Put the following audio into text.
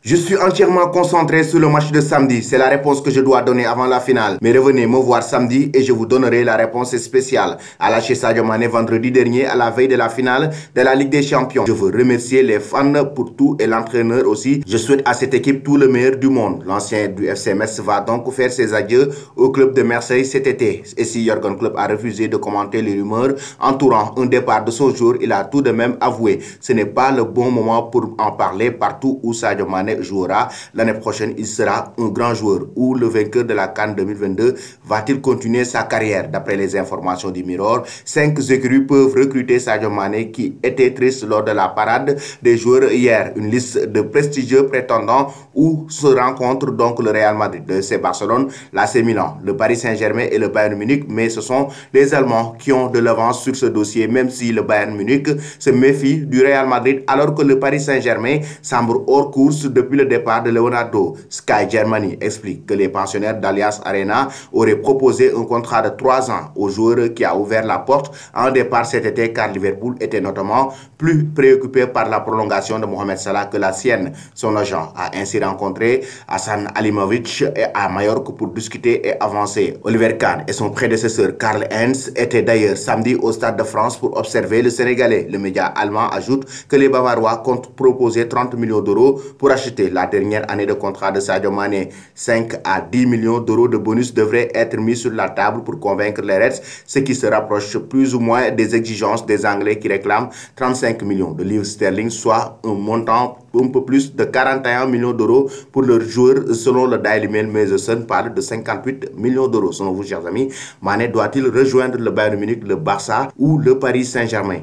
Je suis entièrement concentré sur le match de samedi. C'est la réponse que je dois donner avant la finale. Mais revenez me voir samedi et je vous donnerai la réponse spéciale. À lâcher Sadio Mané vendredi dernier à la veille de la finale de la Ligue des Champions. Je veux remercier les fans pour tout et l'entraîneur aussi. Je souhaite à cette équipe tout le meilleur du monde. L'ancien du FC Metz va donc faire ses adieux au club de Marseille cet été. Et si Jürgen Klopp a refusé de commenter les rumeurs entourant un départ de son jour, il a tout de même avoué. Ce n'est pas le bon moment pour en parler partout où Sadio Mané jouera. L'année prochaine, il sera un grand joueur. Ou le vainqueur de la CAN 2022 va-t-il continuer sa carrière? D'après les informations du Mirror, 5 écuries peuvent recruter Sadio Mané qui était triste lors de la parade des joueurs hier. Une liste de prestigieux prétendants où se rencontrent donc le Real Madrid, le FC Barcelone, l'AC Milan, le Paris Saint-Germain et le Bayern Munich. Mais ce sont les Allemands qui ont de l'avance sur ce dossier, même si le Bayern Munich se méfie du Real Madrid alors que le Paris Saint-Germain semble hors course depuis le départ de Leonardo. Sky Germany explique que les pensionnaires d'Allianz Arena auraient proposé un contrat de 3 ans au joueur qui a ouvert la porte à un départ cet été car Liverpool était notamment plus préoccupé par la prolongation de Mohamed Salah que la sienne. Son agent a ainsi rencontré Hassan Alimovic à Majorque pour discuter et avancer. Oliver Kahn et son prédécesseur Karl-Heinz étaient d'ailleurs samedi au Stade de France pour observer le Sénégalais. Le média allemand ajoute que les Bavarois comptent proposer 30 millions d'euros pour acheter la dernière année de contrat de Sadio Mané. 5 à 10 millions d'euros de bonus devraient être mis sur la table pour convaincre les Reds, ce qui se rapproche plus ou moins des exigences des Anglais qui réclament 35 millions de livres sterling, soit un montant un peu plus de 41 millions d'euros pour leurs joueurs selon le Daily Mail, mais The Sun parle de 58 millions d'euros. Selon vous, chers amis, Mané doit-il rejoindre le Bayern Munich, le Barça ou le Paris Saint-Germain?